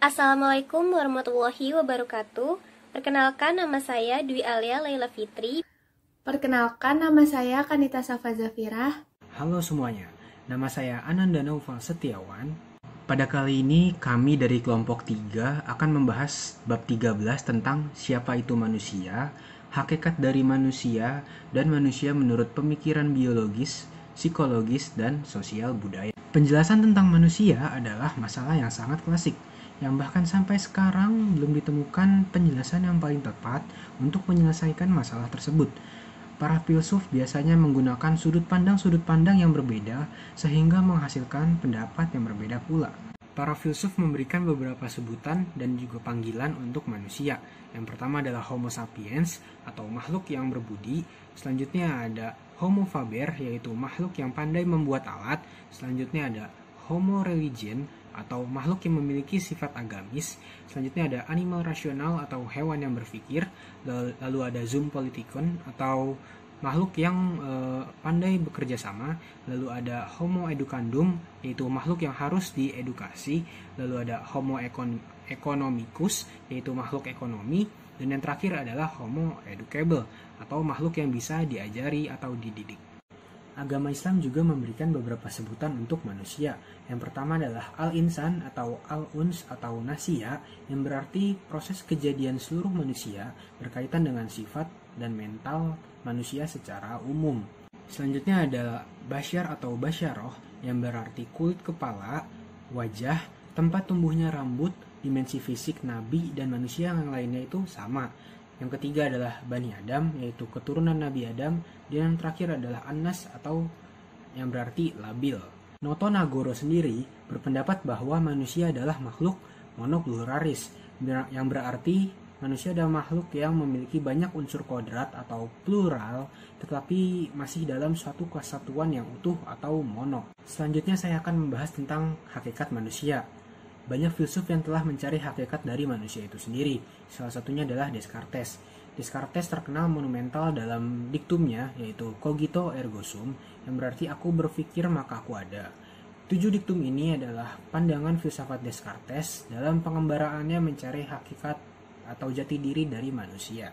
Assalamualaikum warahmatullahi wabarakatuh. Perkenalkan, nama saya Dwi Alia Laila Fitri. Perkenalkan, nama saya Kanita Safa Zafirah. Halo semuanya, nama saya Ananda Naufal Setiawan. Pada kali ini kami dari kelompok 3 akan membahas bab 13 tentang siapa itu manusia, hakikat dari manusia, dan manusia menurut pemikiran biologis, psikologis, dan sosial budaya. Penjelasan tentang manusia adalah masalah yang sangat klasik, yang bahkan sampai sekarang belum ditemukan penjelasan yang paling tepat untuk menyelesaikan masalah tersebut. Para filsuf biasanya menggunakan sudut pandang yang berbeda sehingga menghasilkan pendapat yang berbeda pula. Para filsuf memberikan beberapa sebutan dan juga panggilan untuk manusia. Yang pertama adalah Homo sapiens atau makhluk yang berbudi. Selanjutnya ada Homo faber, yaitu makhluk yang pandai membuat alat. Selanjutnya ada Homo religion atau makhluk yang memiliki sifat agamis. Selanjutnya ada animal rasional atau hewan yang berpikir. Lalu ada zoompolitikon atau makhluk yang pandai bekerja sama. Lalu ada Homo educandum, yaitu makhluk yang harus diedukasi. Lalu ada Homo economicus, yaitu makhluk ekonomi. Dan yang terakhir adalah Homo educable atau makhluk yang bisa diajari atau dididik. Agama Islam juga memberikan beberapa sebutan untuk manusia. Yang pertama adalah al-insan atau al-uns atau nasia, yang berarti proses kejadian seluruh manusia berkaitan dengan sifat dan mental manusia secara umum. Selanjutnya adalah basyar atau basyaroh, yang berarti kulit kepala, wajah, tempat tumbuhnya rambut, dimensi fisik nabi dan manusia yang lainnya itu sama. Yang ketiga adalah Bani Adam, yaitu keturunan Nabi Adam. Dan yang terakhir adalah Anas atau yang berarti labil. Noto Nagoro sendiri berpendapat bahwa manusia adalah makhluk monopluralis, yang berarti manusia adalah makhluk yang memiliki banyak unsur kodrat atau plural, tetapi masih dalam suatu kesatuan yang utuh atau mono. Selanjutnya saya akan membahas tentang hakikat manusia. Banyak filsuf yang telah mencari hakikat dari manusia itu sendiri. Salah satunya adalah Descartes. Descartes terkenal monumental dalam diktumnya, yaitu cogito ergo sum, yang berarti aku berpikir maka aku ada. 7 diktum ini adalah pandangan filsafat Descartes dalam pengembaraannya mencari hakikat atau jati diri dari manusia.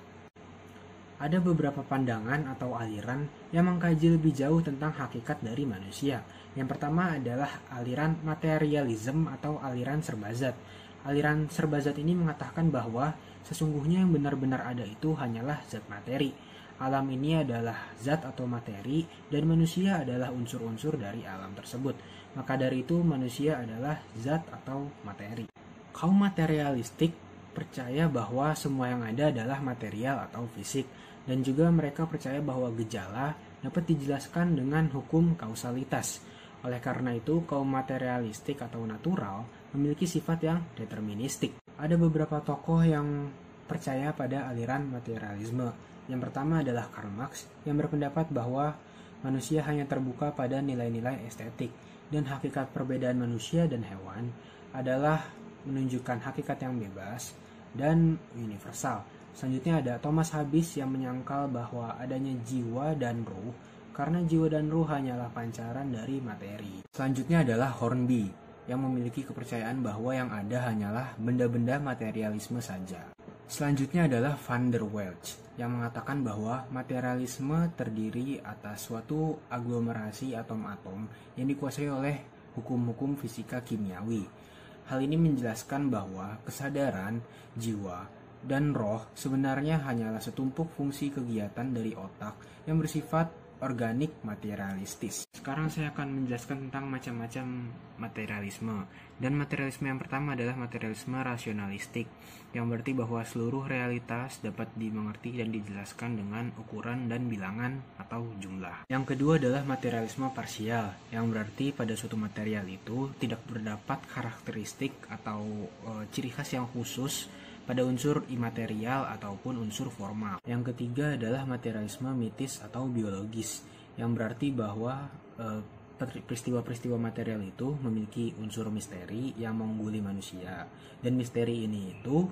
Ada beberapa pandangan atau aliran yang mengkaji lebih jauh tentang hakikat dari manusia. Yang pertama adalah aliran materialism atau aliran serbazat. Aliran serbazat ini mengatakan bahwa sesungguhnya yang benar-benar ada itu hanyalah zat materi. Alam ini adalah zat atau materi dan manusia adalah unsur-unsur dari alam tersebut. Maka dari itu manusia adalah zat atau materi. Kaum materialistik percaya bahwa semua yang ada adalah material atau fisik. Dan juga mereka percaya bahwa gejala dapat dijelaskan dengan hukum kausalitas. Oleh karena itu, kaum materialistik atau natural memiliki sifat yang deterministik. Ada beberapa tokoh yang percaya pada aliran materialisme. Yang pertama adalah Karl Marx, yang berpendapat bahwa manusia hanya terbuka pada nilai-nilai estetik. Dan hakikat perbedaan manusia dan hewan adalah menunjukkan hakikat yang bebas dan universal. Selanjutnya ada Thomas Hobbes yang menyangkal bahwa adanya jiwa dan ruh, karena jiwa dan ruh hanyalah pancaran dari materi. Selanjutnya adalah Hornby yang memiliki kepercayaan bahwa yang ada hanyalah benda-benda materialisme saja. Selanjutnya adalah Van der Waals yang mengatakan bahwa materialisme terdiri atas suatu aglomerasi atom-atom yang dikuasai oleh hukum-hukum fisika kimiawi. Hal ini menjelaskan bahwa kesadaran, jiwa, dan roh sebenarnya hanyalah setumpuk fungsi kegiatan dari otak yang bersifat organik materialistis. Sekarang saya akan menjelaskan tentang macam-macam materialisme. Dan materialisme yang pertama adalah materialisme rasionalistik, yang berarti bahwa seluruh realitas dapat dimengerti dan dijelaskan dengan ukuran dan bilangan atau jumlah. Yang kedua adalah materialisme parsial, yang berarti pada suatu material itu tidak terdapat karakteristik atau ciri khas yang khusus pada unsur imaterial ataupun unsur formal. Yang ketiga adalah materialisme mitis atau biologis, yang berarti bahwa peristiwa-peristiwa material itu memiliki unsur misteri yang mengungguli manusia, dan misteri ini itu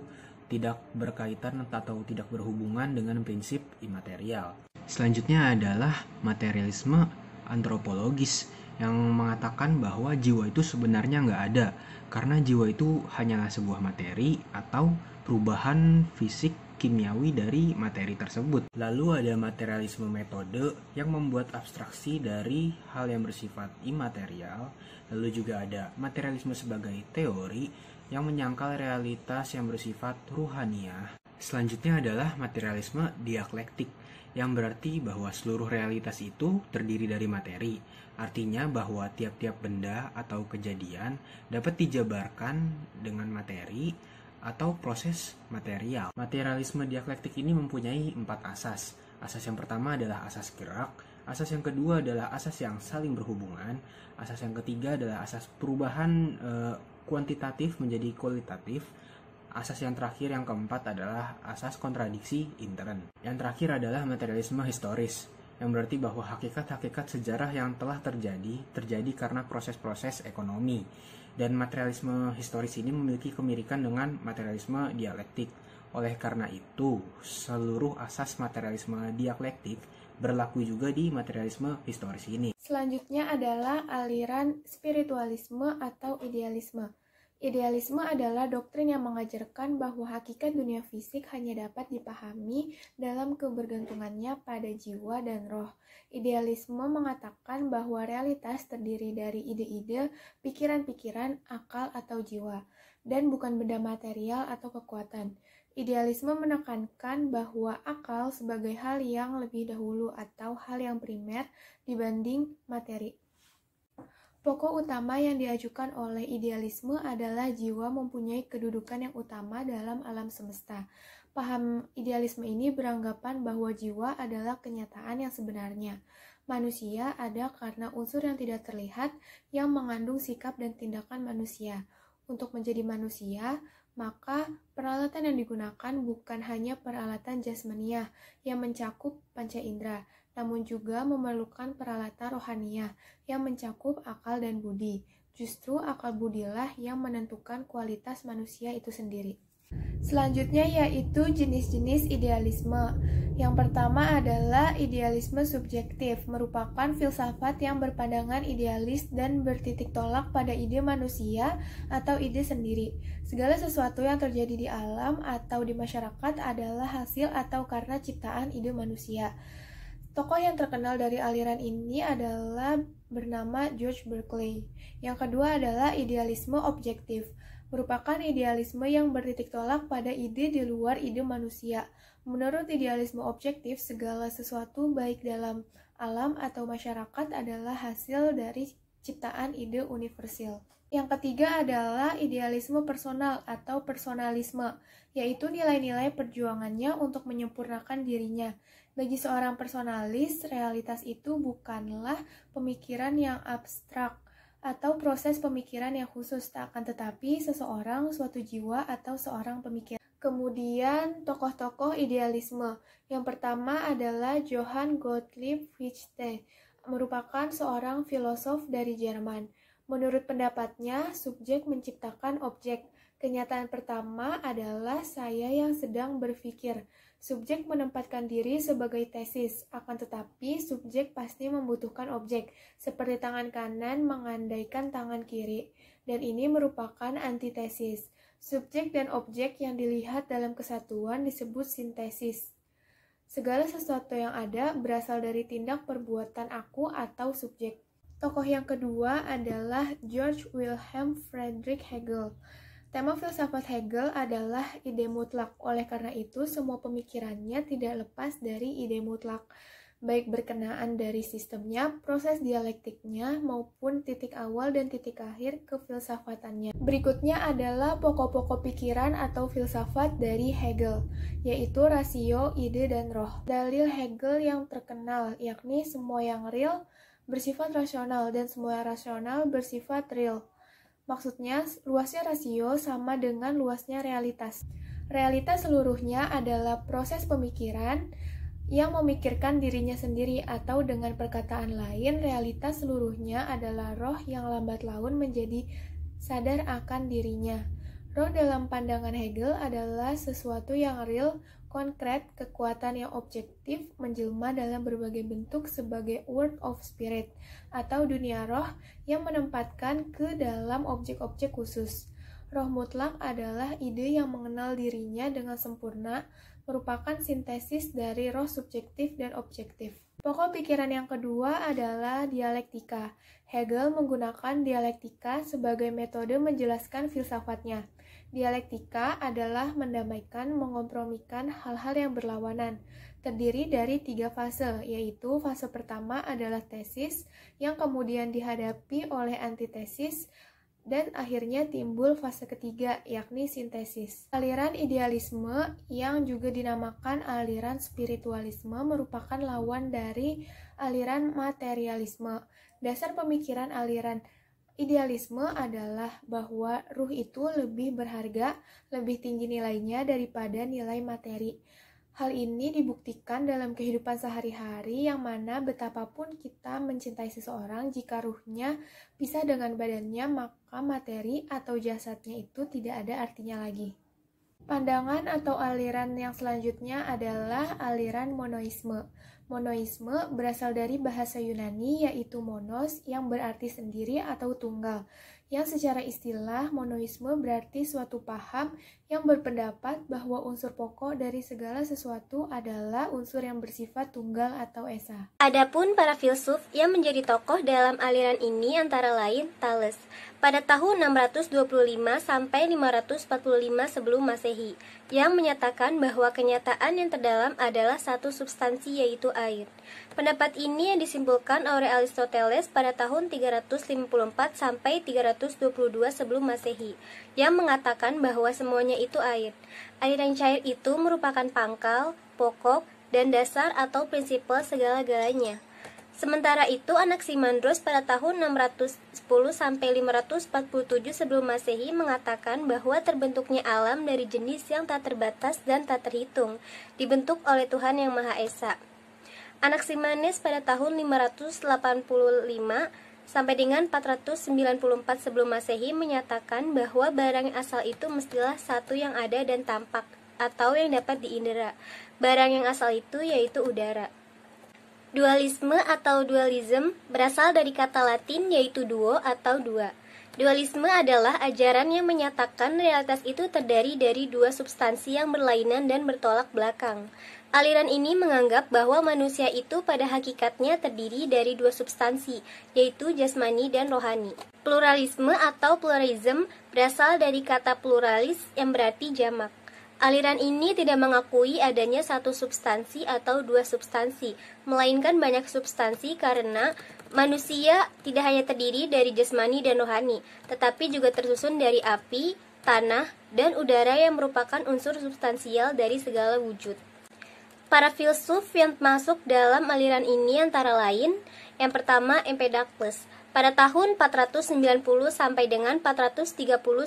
tidak berkaitan atau tidak berhubungan dengan prinsip imaterial. Selanjutnya adalah materialisme antropologis, yang mengatakan bahwa jiwa itu sebenarnya nggak ada, karena jiwa itu hanyalah sebuah materi atau perubahan fisik kimiawi dari materi tersebut. Lalu ada materialisme metode yang membuat abstraksi dari hal yang bersifat imaterial. Lalu juga ada materialisme sebagai teori yang menyangkal realitas yang bersifat ruhaniah. Selanjutnya adalah materialisme dialektik, yang berarti bahwa seluruh realitas itu terdiri dari materi. Artinya bahwa tiap-tiap benda atau kejadian dapat dijabarkan dengan materi atau proses material. Materialisme dialektik ini mempunyai 4 asas. Asas yang pertama adalah asas gerak, asas yang kedua adalah asas yang saling berhubungan, asas yang ketiga adalah asas perubahan kuantitatif menjadi kualitatif, asas yang terakhir yang keempat adalah asas kontradiksi intern. Yang terakhir adalah materialisme historis, yang berarti bahwa hakikat-hakikat sejarah yang telah terjadi karena proses-proses ekonomi. Dan materialisme historis ini memiliki kemirikan dengan materialisme dialektik. Oleh karena itu, seluruh asas materialisme dialektik berlaku juga di materialisme historis ini. Selanjutnya adalah aliran spiritualisme atau idealisme. Idealisme adalah doktrin yang mengajarkan bahwa hakikat dunia fisik hanya dapat dipahami dalam kebergantungannya pada jiwa dan roh. Idealisme mengatakan bahwa realitas terdiri dari ide-ide, pikiran-pikiran, akal atau jiwa, dan bukan benda material atau kekuatan. Idealisme menekankan bahwa akal sebagai hal yang lebih dahulu atau hal yang primer dibanding materi. Pokok utama yang diajukan oleh idealisme adalah jiwa mempunyai kedudukan yang utama dalam alam semesta. Paham idealisme ini beranggapan bahwa jiwa adalah kenyataan yang sebenarnya. Manusia ada karena unsur yang tidak terlihat yang mengandung sikap dan tindakan manusia. Untuk menjadi manusia, maka peralatan yang digunakan bukan hanya peralatan jasmaniah yang mencakup panca indera, namun juga memerlukan peralatan rohaniah yang mencakup akal dan budi. Justru akal budilah yang menentukan kualitas manusia itu sendiri. Selanjutnya yaitu jenis-jenis idealisme. Yang pertama adalah idealisme subjektif, merupakan filsafat yang berpandangan idealis dan bertitik tolak pada ide manusia atau ide sendiri. Segala sesuatu yang terjadi di alam atau di masyarakat adalah hasil atau karena ciptaan ide manusia. Tokoh yang terkenal dari aliran ini adalah bernama George Berkeley. Yang kedua adalah idealisme objektif, merupakan idealisme yang bertitik tolak pada ide di luar ide manusia. Menurut idealisme objektif, segala sesuatu baik dalam alam atau masyarakat adalah hasil dari ciptaan ide universal. Yang ketiga adalah idealisme personal atau personalisme, yaitu nilai-nilai perjuangannya untuk menyempurnakan dirinya. Bagi seorang personalis, realitas itu bukanlah pemikiran yang abstrak atau proses pemikiran yang khusus, akan tetapi seseorang, suatu jiwa, atau seorang pemikiran. Kemudian, tokoh-tokoh idealisme. Yang pertama adalah Johann Gottlieb Fichte, merupakan seorang filosof dari Jerman. Menurut pendapatnya, subjek menciptakan objek. Kenyataan pertama adalah saya yang sedang berpikir. Subjek menempatkan diri sebagai tesis, akan tetapi subjek pasti membutuhkan objek, seperti tangan kanan mengandaikan tangan kiri, dan ini merupakan antitesis. Subjek dan objek yang dilihat dalam kesatuan disebut sintesis. Segala sesuatu yang ada berasal dari tindak perbuatan aku atau subjek. Tokoh yang kedua adalah George Wilhelm Friedrich Hegel. Tema filsafat Hegel adalah ide mutlak. Oleh karena itu, semua pemikirannya tidak lepas dari ide mutlak, baik berkenaan dari sistemnya, proses dialektiknya, maupun titik awal dan titik akhir kefilsafatannya. Berikutnya adalah pokok-pokok pikiran atau filsafat dari Hegel, yaitu rasio, ide, dan roh. Dalil Hegel yang terkenal, yakni semua yang real bersifat rasional dan semua yang rasional bersifat real. Maksudnya, luasnya rasio sama dengan luasnya realitas. Realitas seluruhnya adalah proses pemikiran yang memikirkan dirinya sendiri, atau dengan perkataan lain, realitas seluruhnya adalah roh yang lambat laun menjadi sadar akan dirinya. Roh dalam pandangan Hegel adalah sesuatu yang real, Konkret, kekuatan yang objektif menjelma dalam berbagai bentuk sebagai world of spirit atau dunia roh yang menempatkan ke dalam objek-objek khusus. Roh mutlak adalah ide yang mengenal dirinya dengan sempurna, merupakan sintesis dari roh subjektif dan objektif. Pokok pikiran yang kedua adalah dialektika. Hegel menggunakan dialektika sebagai metode menjelaskan filsafatnya. Dialektika adalah mendamaikan, mengkompromikan hal-hal yang berlawanan. Terdiri dari 3 fase, yaitu fase pertama adalah tesis, yang kemudian dihadapi oleh antitesis, dan akhirnya timbul fase ketiga, yakni sintesis. Aliran idealisme yang juga dinamakan aliran spiritualisme merupakan lawan dari aliran materialisme. Dasar pemikiran aliran idealisme adalah bahwa ruh itu lebih berharga, lebih tinggi nilainya daripada nilai materi. Hal ini dibuktikan dalam kehidupan sehari-hari yang mana betapapun kita mencintai seseorang, jika ruhnya pisah dengan badannya, maka materi atau jasadnya itu tidak ada artinya lagi. Pandangan atau aliran yang selanjutnya adalah aliran monoisme. Monoisme berasal dari bahasa Yunani yaitu monos yang berarti sendiri atau tunggal. Yang secara istilah monoisme berarti suatu paham yang berpendapat bahwa unsur pokok dari segala sesuatu adalah unsur yang bersifat tunggal atau esa. Adapun para filsuf yang menjadi tokoh dalam aliran ini antara lain Thales pada tahun 625 sampai 545 sebelum Masehi, yang menyatakan bahwa kenyataan yang terdalam adalah satu substansi yaitu air. Pendapat ini yang disimpulkan oleh Aristoteles pada tahun 354 sampai 322 sebelum Masehi, yang mengatakan bahwa semuanya itu air. Air yang cair itu merupakan pangkal, pokok, dan dasar atau prinsipal segala-galanya. Sementara itu, Anaximandros pada tahun 610 sampai 547 sebelum Masehi mengatakan bahwa terbentuknya alam dari jenis yang tak terbatas dan tak terhitung, dibentuk oleh Tuhan yang Maha Esa. Anaximenes pada tahun 585 sampai dengan 494 sebelum Masehi menyatakan bahwa barang yang asal itu mestilah satu yang ada dan tampak, atau yang dapat diindera. Barang yang asal itu yaitu udara. Dualisme atau dualism berasal dari kata Latin yaitu duo atau dua. Dualisme adalah ajaran yang menyatakan realitas itu terdiri dari dua substansi yang berlainan dan bertolak belakang. Aliran ini menganggap bahwa manusia itu pada hakikatnya terdiri dari dua substansi, yaitu jasmani dan rohani. Pluralisme atau pluralism berasal dari kata pluralis yang berarti jamak. Aliran ini tidak mengakui adanya satu substansi atau dua substansi, melainkan banyak substansi karena manusia tidak hanya terdiri dari jasmani dan rohani, tetapi juga tersusun dari api, tanah, dan udara yang merupakan unsur substansial dari segala wujud. Para filsuf yang masuk dalam aliran ini antara lain, yang pertama Empedocles pada tahun 490 sampai dengan 430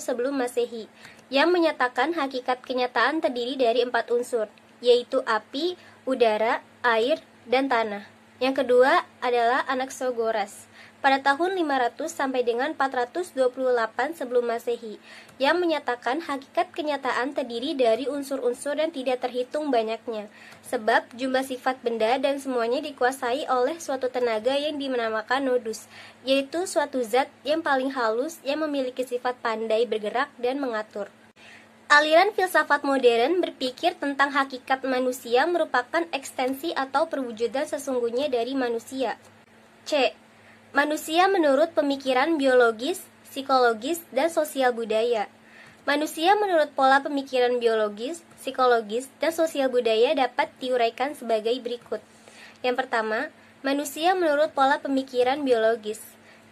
sebelum Masehi, yang menyatakan hakikat kenyataan terdiri dari 4 unsur, yaitu api, udara, air, dan tanah. Yang kedua adalah Anaxagoras pada tahun 500 sampai dengan 428 sebelum Masehi, yang menyatakan hakikat kenyataan terdiri dari unsur-unsur yang tidak terhitung banyaknya, sebab jumlah sifat benda dan semuanya dikuasai oleh suatu tenaga yang dinamakan nodus, yaitu suatu zat yang paling halus yang memiliki sifat pandai bergerak dan mengatur. Aliran filsafat modern berpikir tentang hakikat manusia merupakan ekstensi atau perwujudan sesungguhnya dari manusia. C. Manusia menurut pemikiran biologis, psikologis, dan sosial budaya. Manusia menurut pola pemikiran biologis, psikologis, dan sosial budaya dapat diuraikan sebagai berikut. Yang pertama, manusia menurut pola pemikiran biologis.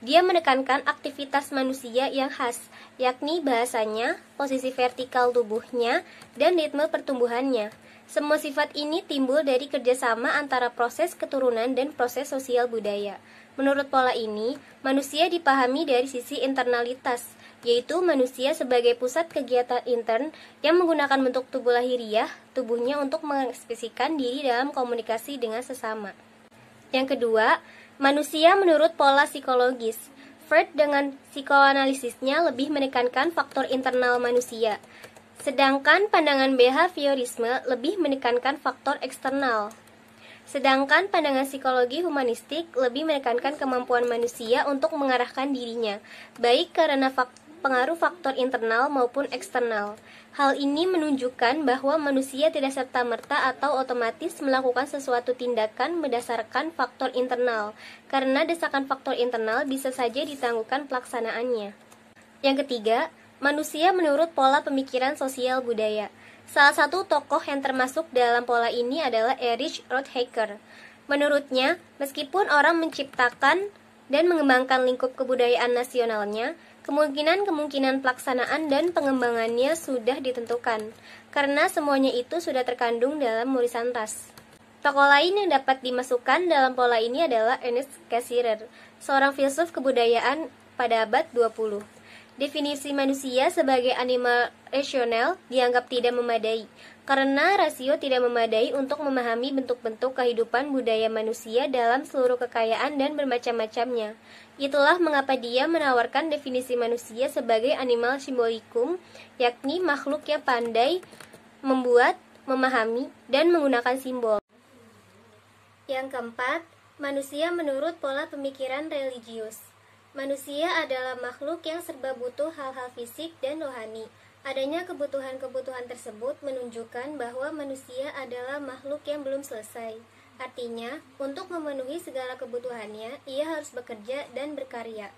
Dia menekankan aktivitas manusia yang khas, yakni bahasanya, posisi vertikal tubuhnya, dan ritme pertumbuhannya. Semua sifat ini timbul dari kerjasama antara proses keturunan dan proses sosial budaya. Menurut pola ini, manusia dipahami dari sisi internalitas, yaitu manusia sebagai pusat kegiatan intern yang menggunakan bentuk tubuh lahiriah, tubuhnya untuk mengekspresikan diri dalam komunikasi dengan sesama. Yang kedua, manusia menurut pola psikologis. Freud dengan psikoanalisisnya lebih menekankan faktor internal manusia. Sedangkan pandangan behaviorisme lebih menekankan faktor eksternal. Sedangkan pandangan psikologi humanistik lebih menekankan kemampuan manusia untuk mengarahkan dirinya, baik karena pengaruh faktor internal maupun eksternal. Hal ini menunjukkan bahwa manusia tidak serta-merta atau otomatis melakukan sesuatu tindakan berdasarkan faktor internal, karena desakan faktor internal bisa saja ditangguhkan pelaksanaannya. Yang ketiga, manusia menurut pola pemikiran sosial budaya. Salah satu tokoh yang termasuk dalam pola ini adalah Erich Rothhacker. Menurutnya, meskipun orang menciptakan dan mengembangkan lingkup kebudayaan nasionalnya, kemungkinan pelaksanaan dan pengembangannya sudah ditentukan, karena semuanya itu sudah terkandung dalam murisan ras. Tokoh lain yang dapat dimasukkan dalam pola ini adalah Ernest Cassirer, seorang filsuf kebudayaan pada abad 20. Definisi manusia sebagai animal rasional dianggap tidak memadai, karena rasio tidak memadai untuk memahami bentuk-bentuk kehidupan budaya manusia dalam seluruh kekayaan dan bermacam-macamnya. Itulah mengapa dia menawarkan definisi manusia sebagai animal symbolikum, yakni makhluk yang pandai membuat, memahami, dan menggunakan simbol. Yang keempat, manusia menurut pola pemikiran religius. Manusia adalah makhluk yang serba butuh hal-hal fisik dan rohani. Adanya kebutuhan-kebutuhan tersebut menunjukkan bahwa manusia adalah makhluk yang belum selesai. Artinya, untuk memenuhi segala kebutuhannya, ia harus bekerja dan berkarya.